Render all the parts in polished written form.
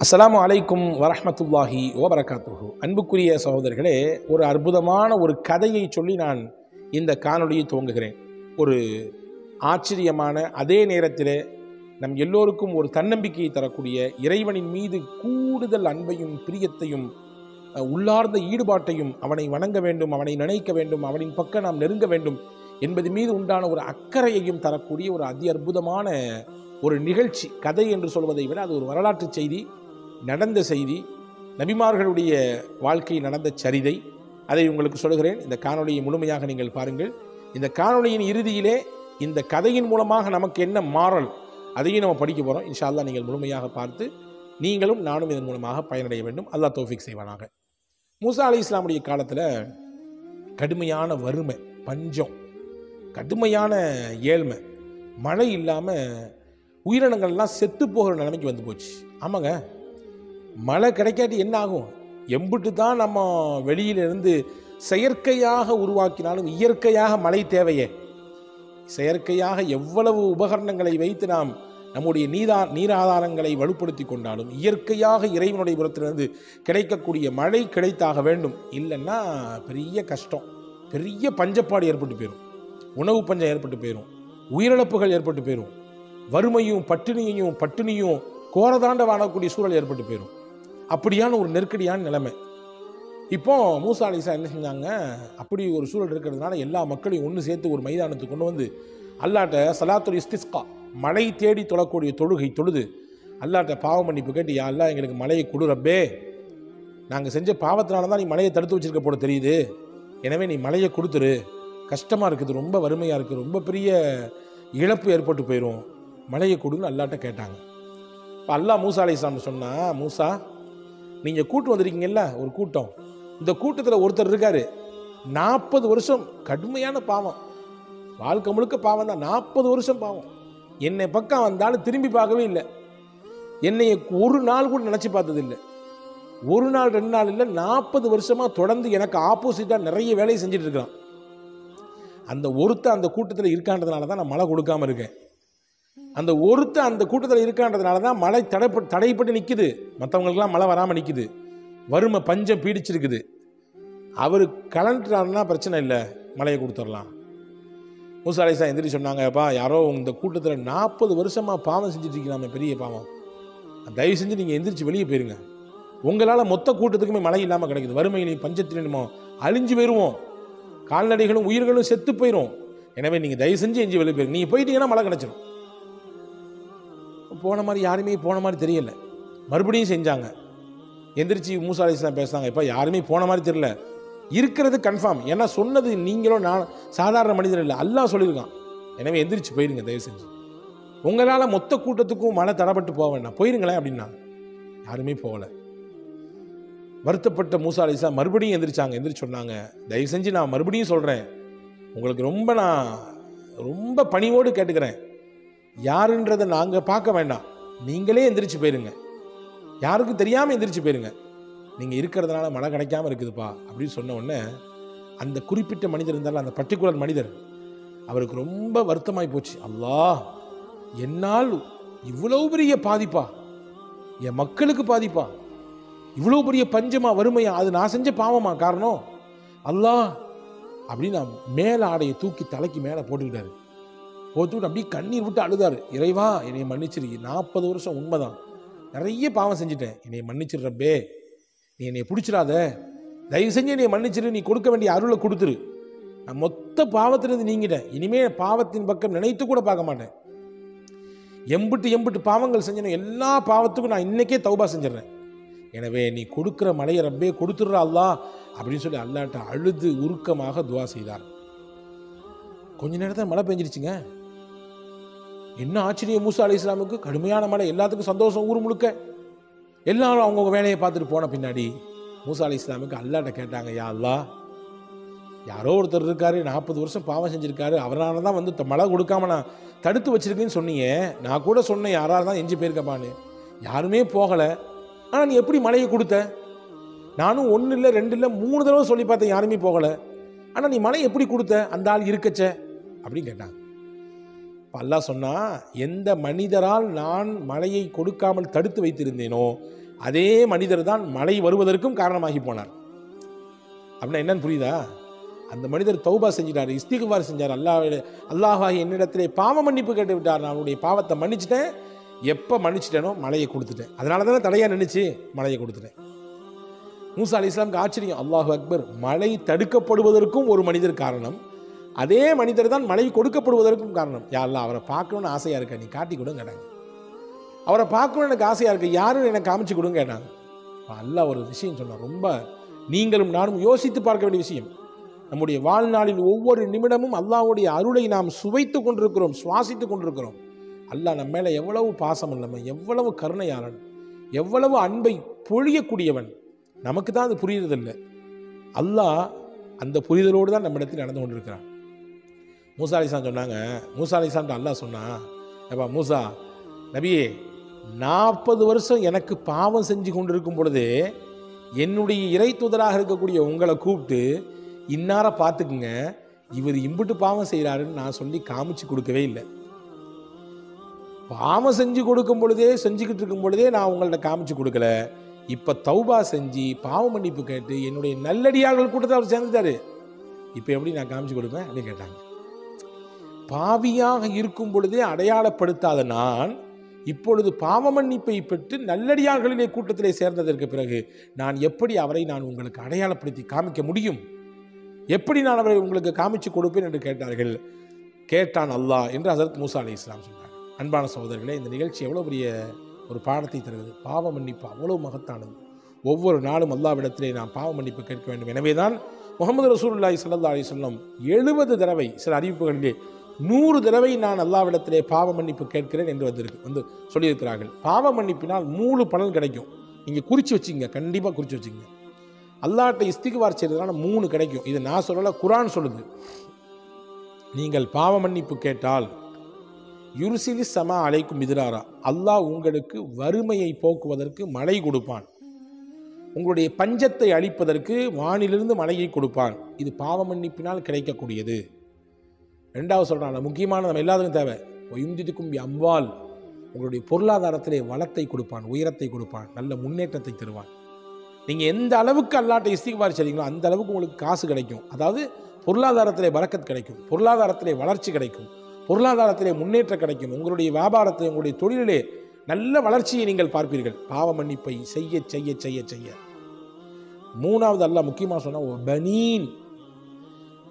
அஸ்ஸலாமு அலைக்கும் வரஹ்மத்துல்லாஹி வபரகாத்துஹு. அன்புக்குரிய சகோதரர்களே, ஒரு அற்புதமான ஒரு கதையை சொல்லி நான் இந்த காணொளியை துவங்குகிறேன். ஒரு ஆச்சரியமான, அதே நேரத்தில் நம் எல்லோருக்கும் ஒரு தன்னம்பிக்கையை தரக்கூடிய, இறைவனின் மீது கூடுதல் அன்பையும் பிரியத்தையும் உள்ளார்ந்த ஈடுபாட்டையும், அவனை வணங்க வேண்டும், அவனை நினைக்க வேண்டும், அவனின் பக்கம் நாம் நெருங்க வேண்டும் என்பது மீது உண்டான ஒரு அக்கறையையும் தரக்கூடிய ஒரு அதி அற்புதமான ஒரு நிகழ்ச்சி. கதை என்று சொல்வதை விட அது ஒரு வரலாற்று செய்தி, நடந்த செய்தி, நபிமார்களுடைய வாழ்க்கையில் நடந்த சரிதை. அதை உங்களுக்கு சொல்கிறேன். இந்த காணொளியை முழுமையாக நீங்கள் பாருங்கள். இந்த காணொளியின் இறுதியிலே இந்த கதையின் மூலமாக நமக்கு என்ன மாறல், அதையும் நம்ம படிக்க போகிறோம். இன்ஷா அல்லாஹ் நீங்கள் முழுமையாக பார்த்து நீங்களும் நானும் இதன் மூலமாக பயனடைய வேண்டும். அல்லாஹ் தௌஃபீக் செய்வானாக. மூசா அலைஹிஸ்ஸலாமுடைய காலத்தில் கடுமையான வறுமை, பஞ்சம், கடுமையான ஏழ்மை, மழை இல்லாமல் உயிரினங்கள்லாம் செத்து போகிற நிலைமைக்கு வந்து போச்சு. ஆமாங்க, மழை கிடைக்காட்டி என்ன ஆகும்? எம்பிட்டு தான் நம்ம வெளியிலிருந்து செயற்கையாக உருவாக்கினாலும் இயற்கையாக மழை தேவையே. செயற்கையாக எவ்வளவு உபகரணங்களை வைத்து நாம் நம்முடைய நீராதாரங்களை வலுப்படுத்தி கொண்டாலும் இயற்கையாக இறைவனுடைய புறத்திலிருந்து கிடைக்கக்கூடிய மழை கிடைத்தாக வேண்டும். இல்லைன்னா பெரிய கஷ்டம், பெரிய பஞ்சப்பாடு ஏற்பட்டு போயிடும், உணவு பஞ்சம் ஏற்பட்டு போயிடும், உயிரிழப்புகள் ஏற்பட்டு போயிடும், வறுமையும் பட்டினியும் கோரதாண்ட வாழக்கூடிய சூழல் ஏற்பட்டு போயிடும். அப்படியான ஒரு நெருக்கடியான நிலைமை. இப்போ மூசா அலைஹிஸ்ஸலாம் என்ன செஞ்சாங்க? அப்படி ஒரு சூழல் இருக்கிறதுனால எல்லா மக்களையும் ஒன்று சேர்த்து ஒரு மைதானத்துக்கு கொண்டு வந்து அல்லாட்ட சலாத்துல் இஸ்திஸ்கா, மழை தேடி தொழக்கூடிய தொழுகை தொழுது அல்லாட்ட பாவ மன்னிப்பு கேட்டு, யா அல்லாஹ் எங்களுக்கு மழையை கொடு ரப்பே, நாங்கள் செஞ்ச பாவத்தினால தான் நீ மழையை தடுத்து வச்சிருக்க போல தெரியுது, எனவே நீ மழையை கொடுத்துரு, கஷ்டமாக இருக்குது, ரொம்ப வறுமையாக இருக்குது, ரொம்ப பெரிய இழப்பு ஏற்பட்டு போயிடும், மழையை கொடுன்னு அல்லாட்ட கேட்டாங்க. இப்போ அல்லாஹ் மூசா அலைஹிஸ்ஸலாம் சொன்னா, மூசா நீங்கள் கூட்டு வந்திருக்கீங்கல்ல ஒரு கூட்டம், இந்த கூட்டத்தில் ஒருத்தர் இருக்காரு, 40 வருஷம் கடுமையான பாவம், வாழ்க்கை முழுக்க பாவம் தான், 40 வருஷம் பாவம், என்னை பக்கம் வந்தாலும் திரும்பி பார்க்கவே இல்லை, என்னை ஒரு நாள் கூட நினச்சி பார்த்தது இல்லை, ஒரு நாள் 2 நாள் இல்லை, 40 வருஷமாக தொடர்ந்து எனக்கு ஆப்போசிட்டாக நிறைய வேலையை செஞ்சுட்டு இருக்கிறான். அந்த ஒருத்த அந்த கூட்டத்தில் இருக்கான்றதுனால தான் நான் மழை கொடுக்காம இருக்கேன். அந்த ஒருத்த அந்த கூட்டத்தில் இருக்கான்றதுனால தான் மழை தடைப்பட்டு நிற்குது, மற்றவங்களுக்கெல்லாம் மழை வராமல் நிற்குது, வறுமை பஞ்சம் பீடிச்சிருக்குது. அவர் கலண்டுறாருன்னா பிரச்சனை இல்லை, மழையை கொடுத்துடலாம். மூசா அலைஹிஸ்ஸலாம் எந்திரிச்சு சொன்னாங்கப்பா, யாரோ இந்த கூட்டத்தில் 40 வருஷமாக பாவம் செஞ்சுட்டு இருக்கிறாங்க, பெரிய பாவம், தயவு செஞ்சு நீங்கள் எந்திரிச்சு வெளியே போயிருங்க, உங்களால் மொத்த கூட்டத்துக்குமே மழை இல்லாமல் கிடைக்குது, வறுமையிலையும் பஞ்சத்திலும் அழிஞ்சு போயிடுவோம், கால்நடைகளும் உயிர்களும் செத்து போயிடும், எனவே நீங்கள் தயவு செஞ்சு எஞ்சி வெளியே போயிருங்க, நீங்கள் போயிட்டீங்கன்னா மழை கிடைச்சிடும். போன மாதிரி யாருமே போன மாதிரி தெரியல. மறுபடியும் செஞ்சாங்க. எந்திரிச்சு மூசா அலைஹிஸ்ஸலாம் பேசுனாங்க, இப்போ யாருமே போன மாதிரி தெரியல, இருக்கிறது கன்ஃபார்ம், ஏன்னா சொன்னது நீங்களும் நான் சாதாரண மனிதர் இல்லை, அல்லாஹ் சொல்லியிருக்கான், எனவே எந்திரிச்சு போயிருங்க தயவு செஞ்சு, உங்களால் மொத்த கூட்டத்துக்கும் மழை தடைப்பட்டு போக வேண்டாம், போயிருங்களேன் அப்படின்னா. யாருமே போகலை. வருத்தப்பட்ட மூசா அலைஹிஸ்ஸலாம் மறுபடியும் எந்திரிச்சாங்க. எந்திரிச்சு சொன்னாங்க, தயவு செஞ்சு நான் மறுபடியும் சொல்கிறேன், உங்களுக்கு நான் ரொம்ப பணிவோடு கேட்டுக்கிறேன், யாருன்றதை நாங்கள் பார்க்க வேண்டாம், நீங்களே எந்திரிச்சு போயிருங்க, யாருக்கும் தெரியாமல் எந்திரிச்சு போயிருங்க, நீங்கள் இருக்கிறதுனால மழை கிடைக்காம இருக்குதுப்பா அப்படின்னு சொன்ன உடனே அந்த குறிப்பிட்ட மனிதர் இருந்தாலும், அந்த பர்டிகுலர் மனிதர், அவருக்கு ரொம்ப வருத்தமாகி போச்சு. அல்லாஹ், என்னால் இவ்வளவு பெரிய பாதிப்பா, என் மக்களுக்கு பாதிப்பா, இவ்வளோ பெரிய பஞ்சமா வறுமையா, அது நான் செஞ்ச பாவமா காரணம் அல்லாஹ் அப்படின்னு மேலே ஆடையை தூக்கி தலைக்கு மேலே போட்டுக்கிட்டாரு. போட்டுவிட்டு அப்படியே கண்ணீர் விட்டு அழுதாரு, இறைவா என்னை மன்னிச்சிரு, 40 வருஷம் உண்மைதான், நிறைய பாவம் செஞ்சுட்டேன், என்னை மன்னிச்சிரு ரப்பே, நீ என்னை பிடிச்சிடாத, தயவு செஞ்சு என்னை மன்னிச்சிரு, நீ கொடுக்க வேண்டிய அருளை கொடுத்துரு, நான் மொத்த பாவத்திலிருந்து நீங்கிட்டேன், இனிமேல் பாவத்தின் பக்கம் நினைத்து கூட பார்க்க மாட்டேன், எம்பிட்டு பாவங்கள் செஞ்சேன், எல்லா பாவத்துக்கும் நான் இன்னைக்கே தௌபா செஞ்சிடறேன், எனவே நீ கொடுக்குற மலையை ரப்பே கொடுத்துடுற அல்லாஹ் அப்படின்னு சொல்லி அல்லாஹ்ட்ட அழுது உருக்கமாக துவா செய்தார். கொஞ்ச நேரத்தில் மழை பெஞ்சிருச்சுங்க. என்ன ஆச்சரியம், மூசா அலைஹிஸ்ஸலாமுக்கு கடுமையான மழை, எல்லாத்துக்கும் சந்தோஷம், ஊர் முழுக்க எல்லாரும் அவங்கவுங்க வேலையை பார்த்துட்டு போன பின்னாடி மூசா அலைஹிஸ்ஸலாமுக்கு அல்லாஹ்ட்ட கேட்டாங்க, யா அல்லாஹ், யாரோ ஒருத்தர் இருக்காரு, 40 வருஷம் பாவம் செஞ்சுருக்காரு, அவரால் தான் வந்து மழை கொடுக்காம நான் தடுத்து வச்சிருக்கேன்னு சொன்னீங்க, நான் கூட சொன்னேன் யாரால் தான் எஞ்சி போயிருக்கப்பான்னு, யாருமே போகலை, ஆனால் நீ எப்படி மழையை கொடுத்த? நானும் 1 இல்லை 2 இல்லை 3 தடவை சொல்லி பார்த்தேன், யாருமே போகலை, ஆனால் நீ மழை எப்படி கொடுத்த? அந்த ஆள் இருக்கச்ச அப்படின்னு கேட்டாங்க. அல்லாஹ் சொன்னா, எந்த மனிதரால் நான் மழையை கொடுக்காமல் தடுத்து வைத்திருந்தேனோ அதே மனிதர் தான் மழை வருவதற்கும் காரணமாகி போனார். அப்படின்னா என்னன்னு புரியுதா? அந்த மனிதர் தௌபா செஞ்சிட்டார், இஸ்திக்பார் செஞ்சார். அல்லாஹ் என்னிடத்திலே பாவ மன்னிப்பு கேட்டு விட்டார். நான் அவனுடைய பாவத்தை மன்னிச்சிட்டேன். எப்போ மன்னிச்சிட்டேனோ மழையை கொடுத்துட்டேன். அதனால தானே தடையாக நின்றுச்சு, மழையை கொடுத்துட்டேன். மூசா அலைஹிஸ்ஸலாமுக்கு ஆச்சரியம், அல்லாஹு அக்பர், மழை தடுக்கப்படுவதற்கும் ஒரு மனிதர் காரணம், அதே மனிதர் தான் மழை கொடுக்கப்படுவதற்கும் காரணம். யா அல்லாஹ், அவரை பார்க்கணுன்னு ஆசையாக இருக்க, நீ காட்டி கொடுங்க கேட்டாங்க. அவரை பார்க்கணுன்னு எனக்கு ஆசையாக இருக்கு, யாரும் எனக்கு காமிச்சு கொடுங்க கேட்டாங்க. அல்லாஹ் ஒரு விஷயம் சொன்னார், ரொம்ப நீங்களும் நானும் யோசித்து பார்க்க வேண்டிய விஷயம். நம்முடைய வாழ்நாளில் ஒவ்வொரு நிமிடமும் அல்லாஹ்வுடைய அருளை நாம் சுவைத்து கொண்டிருக்கிறோம், சுவாசித்து கொண்டிருக்கிறோம். அல்லாஹ் நம்ம மேலே எவ்வளவு பாசம் உள்ளவன், எவ்வளவு கருணையாளன், எவ்வளவு அன்பை பொழியக்கூடியவன், நமக்கு தான் அது புரியுறதில்லை. அல்லாஹ் அந்த புரிதலோடு தான் நம்ம இடத்தில் நடந்து கொண்டிருக்கிறான். மூசா அலைஹிஸ்ஸலாம் சொன்னாங்க, மூசா அலைஹிஸ்ஸலாம் அல்லாஹ் சொன்னா, ஏப்பா மூசா நபியே, 40 வருஷம் எனக்கு பாவம் செஞ்சு கொண்டிருக்கும் பொழுதே என்னுடைய இறை தூதராக இருக்கக்கூடிய உங்களை கூப்பிட்டு இன்னார பார்த்துக்குங்க, இவர் இம்புட்டு பாவம் செய்கிறாருன்னு நான் சொல்லி காமிச்சு கொடுக்கவே இல்லை. பாவம் செஞ்சு கொடுக்கும் பொழுதே, செஞ்சுக்கிட்டு இருக்கும் பொழுதே நான் உங்கள்ட்ட காமிச்சு கொடுக்கல. இப்போ தௌபா செஞ்சு பாவ மன்னிப்பு கேட்டு என்னுடைய நல்லடியார்கள் கூட்டத்தை அவர் சேர்ந்துட்டாரு, இப்போ எப்படி நான் காமிச்சு கொடுப்பேன் அப்படின்னு கேட்டாங்க. பாவியாக இருக்கும் பொழுதே அடையாளப்படுத்தாத நான் இப்பொழுது பாவ மன்னிப்பை பெற்று நல்லடியார்களிலே கூட்டத்திலே சேர்ந்ததற்கு பிறகு நான் எப்படி அவரை நான் உங்களுக்கு அடையாளப்படுத்தி காமிக்க முடியும்? எப்படி நான் அவரை உங்களுக்கு காமிச்சு கொடுப்பேன் என்று கேட்டார்கள். கேட்டான் அல்லாஹ் என்று ஹஸரத் மூசா அலைஹிஸ்ஸலாம் சொன்னார். அன்பான சகோதரர்களே, இந்த நிகழ்ச்சி எவ்வளோ பெரிய ஒரு பாடத்தை தருகிறது. பாவ மன்னிப்பு அவ்வளோ மகத்தானது. ஒவ்வொரு நாளும் அல்லாஹ்விடத்திலே நாம் பாவ மன்னிப்பு கேட்க வேண்டும். எனவே தான் முஹம்மது ரசூலுல்லாஹி ஸல்லல்லாஹு அலைஹி வஸல்லம் 70 தடவை, சில அறிவிப்புகளிலே 100 தடவை நான் அல்லாஹ்விடத்திலே பாவ மன்னிப்பு கேட்கிறேன் என்று வந்து சொல்லியிருக்கிறார்கள். பாவ மன்னிப்பினால் 3 பலன் கிடைக்கும். நீங்கள் குறித்து வச்சுங்க, கண்டிப்பாக குறித்து வச்சுங்க. அல்லாஹ்ட்ட இஸ்திக்பார் செய்கிறதுனால 3 கிடைக்கும். இது நான் சொல்லலை, குர்ஆன் சொல்லுது. நீங்கள் பாவ மன்னிப்பு கேட்டால் யுர்சிலி ஸமா அலைக்கும் மித்ராரா, அல்லாஹ் உங்களுக்கு வறுமையை போக்குவதற்கு மழை கொடுப்பான், உங்களுடைய பஞ்சத்தை அழிப்பதற்கு வானிலிருந்து மழையை கொடுப்பான். இது பாவ மன்னிப்பினால் கிடைக்கக்கூடியது. 2வது சொல்கிறாங்க, முக்கியமான நம்ம எல்லாத்துக்கும் தேவை, ஒயும்திதுக்கும் அம்வால், உங்களுடைய பொருளாதாரத்திலே வளத்தை கொடுப்பான், உயரத்தை கொடுப்பான், நல்ல முன்னேற்றத்தை தருவான். நீங்கள் எந்த அளவுக்கு அல்லாஹ்ட்ட இஸ்திக்பார் செய்றீங்களோ அந்த அளவுக்கு உங்களுக்கு காசு கிடைக்கும். அதாவது பொருளாதாரத்திலே பரக்கத் கிடைக்கும், பொருளாதாரத்திலே வளர்ச்சி கிடைக்கும், பொருளாதாரத்திலே முன்னேற்றம் கிடைக்கும். உங்களுடைய வியாபாரத்தை, உங்களுடைய தொழிலிலே நல்ல வளர்ச்சியை நீங்கள் பார்ப்பீர்கள், பாவ மன்னிப்பை செய்ய செய்ய செய்ய செய்ய. 3வது அல்லாஹ் முக்கியமாக சொன்னால், பனீன்,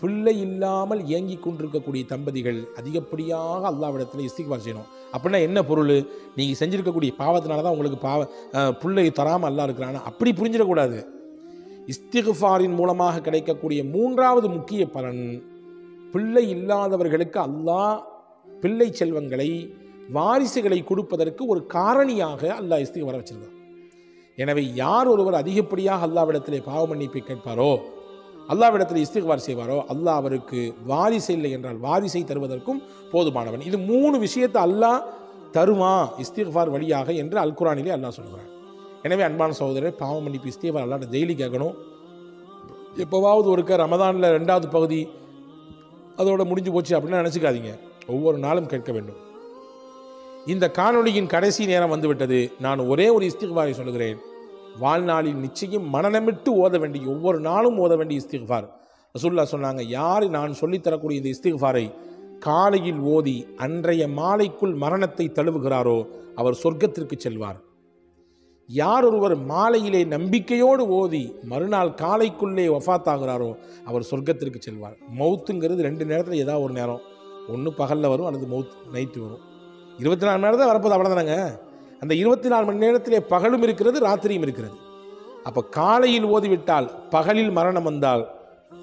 பிள்ளை இல்லாமல் இயங்கி கொண்டிருக்கக்கூடிய தம்பதிகள் அதிகப்படியாக அல்லாஹ்விடத்தில் இஸ்திக்பார் செய்யணும். அப்படின்னா என்ன பொருள்? நீங்கள் செஞ்சுருக்கக்கூடிய பாவத்தினால தான் உங்களுக்கு பிள்ளை தராமல் அல்லாஹ் இருக்கிறானா, அப்படி புரிஞ்சிடக்கூடாது. இஸ்திக்பாரின் மூலமாக கிடைக்கக்கூடிய 3வது முக்கிய பலன், பிள்ளை இல்லாதவர்களுக்கு அல்லாஹ் பிள்ளை செல்வங்களை, வாரிசுகளை கொடுப்பதற்கு ஒரு காரணியாக அல்லாஹ் இஸ்திக்பாரை வச்சிருக்கான். எனவே யார் ஒருவர் அதிகப்படியாக அல்லாஹ்விடத்திலே பாவ மன்னிப்பை கேட்பாரோ, அல்லாஹ்விடத்தில் இஸ்திக்பார் செய்வாரோ, அல்லாஹ் அவருக்கு வாரிசு இல்லை என்றால் வாரிசை தருவதற்கும் போதுமானவன். இது 3 விஷயத்தை அல்லாஹ் தருவான் இஸ்திக்பார் வழியாக என்று அல் குர்ஆனிலே அல்லாஹ் சொல்கிறான். எனவே அன்பான சகோதரர், பாவ மன்னிப்பு இஸ்திக்பார் அல்லாஹ்ட்ட டெய்லி கேட்கணும். எப்போவாவது ஒருக்க ரமதானில் 2வது பகுதி அதோட முடிஞ்சு போச்சு அப்படின்னு நினச்சிக்காதீங்க, ஒவ்வொரு நாளும் கேட்க வேண்டும். இந்த காணொளியின் கடைசி நேரம் வந்துவிட்டது. நான் ஒரே ஒரு இஸ்திக்பாரை சொல்கிறேன். வாழ்நாளில் நிச்சயம் மனநமிட்டு ஓத வேண்டிய, ஒவ்வொரு நாளும் ஓத வேண்டிய இஸ்திக்பார். ரசூலுல்லாஹ் சொன்னாங்க, யார் நான் சொல்லித்தரக்கூடிய இந்த இஸ்திக்பாரை காலையில் ஓதி அன்றைய மாலைக்குள் மரணத்தை தழுவுகிறாரோ அவர் சொர்க்கத்திற்கு செல்வார். யார் ஒருவர் மாலையிலே நம்பிக்கையோடு ஓதி மறுநாள் காலைக்குள்ளே வஃபாத்தாகிறாரோ அவர் சொர்க்கத்திற்கு செல்வார். மௌத்துங்கிறது 2 நேரத்தில் ஏதாவது ஒரு நேரம், ஒன்று பகலில் வரும் அல்லது மௌத் நைட்டு வரும். 24 மணி நேரம் தான் வரப்போது, அவ்வளோதானங்க. அந்த 24 மணி நேரத்திலே பகலும் இருக்கிறது, ராத்திரியும் இருக்கிறது. அப்போ காலையில் ஓதிவிட்டால், பகலில் மரணம் வந்தால்,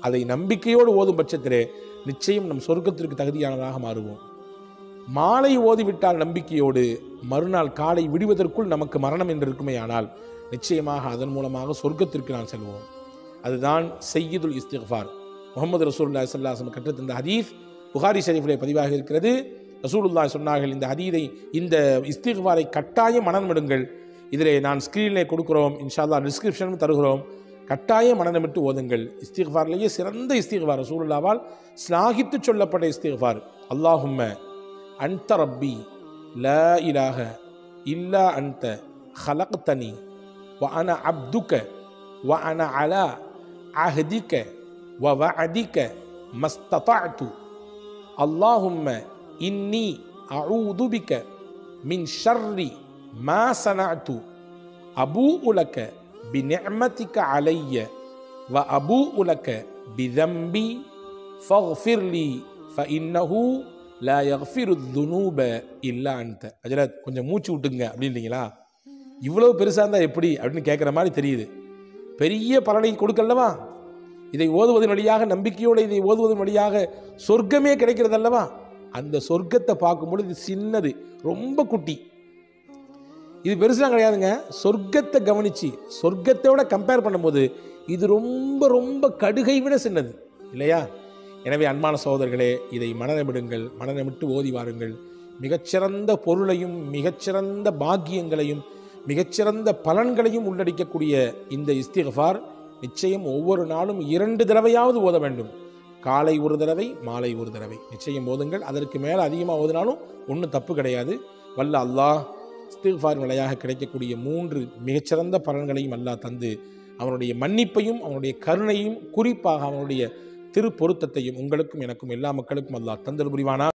அதை நம்பிக்கையோடு ஓதும் பட்சத்திலே நிச்சயம் நம் சொர்க்கத்திற்கு தகுதியானதாக மாறுவோம். மாலை ஓதிவிட்டால் நம்பிக்கையோடு, மறுநாள் காலை விடுவதற்குள் நமக்கு மரணம் என்று இருக்குமே ஆனால் நிச்சயமாக அதன் மூலமாக சொர்க்கத்திற்கு நான் செல்வோம். அதுதான் சய்யிதுல் இஸ்திக்பார். முஹம்மது ரசூலுல்லாஹி ஸல்லல்லாஹு அலைஹி வஸல்லம் கற்றுத்தந்த ஹதீஸ் புகாரி ஷரீஃபிலே பதிவாக இருக்கிறது. ரசூலுல்லாஹி சொன்னார்கள், இந்த ஹதீதை, இந்த இஸ்திக்பாரை கட்டாயம் மனனமிடுங்கள். இதிலே நான் ஸ்க்ரீனிலே கொடுக்குறோம், இன்ஷா அல்லாஹ் டிஸ்கிரிப்ஷனும் தருகிறோம். கட்டாயம் மனனமிட்டு ஓதுங்கள். இஸ்திக்பார்லேயே சிறந்த இஸ்திக்பார், ரசூலுல்லாஹ்வால் ஸ்லாகித்து சொல்லப்பட்ட இஸ்திக்பார், அல்லாஹும்ம அன்த ரப்பி லா இலாஹ இல்லா அன்த ஹலக்தனி وأنا عبدك وأنا على عهدك ووعدك ما استطعت اللهم إني أعوذ بك من شر ما صنعت أبوء لك بنعمتك علي وأبوء لك بذنبي فاغفر لي فإنه لا يغفر الذنوب إلا أنت. அஜரத் கொஞ்சம் மூச்சு விட்டுங்க அப்படின்றீங்களா? இவ்வளவு பெருசாக இருந்தால் எப்படி அப்படின்னு கேட்குற மாதிரி தெரியுது. பெரிய பலனை கொடுக்கல்லவா? இதை ஓதுவதன் வழியாக, நம்பிக்கையோடு இதை ஓதுவதன் வழியாக சொர்க்கமே கிடைக்கிறது அல்லவா? அந்த சொர்க்கத்தை பார்க்கும்போது இது சின்னது, ரொம்ப குட்டி. இது பெருசுலாம் கிடையாதுங்க. சொர்க்கத்தை கவனித்து சொர்க்கத்தோட கம்பேர் பண்ணும்போது இது ரொம்ப ரொம்ப கடுகை விட சின்னது இல்லையா? எனவே அன்பான சகோதரர்களே, இதை மனநமிடுங்கள், மனநமிட்டு ஓதி வாருங்கள். மிகச்சிறந்த பொருளையும் மிகச்சிறந்த பாக்கியங்களையும் மிகச்சிறந்த பலன்களையும் உள்ளடக்கக்கூடிய இந்த இஸ்திக்ஃபார் நிச்சயம் ஒவ்வொரு நாளும் 2 தடவையாவது ஓத வேண்டும். காலை ஒரு தடவை, மாலை ஒரு தடவை நிச்சயம் ஓதுங்கள். அதற்கு மேலே அதிகமாக ஓதினாலும் ஒன்றும் தப்பு கிடையாது. வல்ல அல்லாஹ் இஸ்திக்ஃபார் வழியாக கிடைக்கக்கூடிய 3 மிகச்சிறந்த பலன்களையும் அல்லாஹ் தந்து அவனுடைய மன்னிப்பையும் அவனுடைய கருணையும் குறிப்பாக அவனுடைய திரு பொருத்தத்தையும் உங்களுக்கும் எனக்கும் எல்லா மக்களுக்கும் அல்லாஹ் தந்தல் புரிவானா.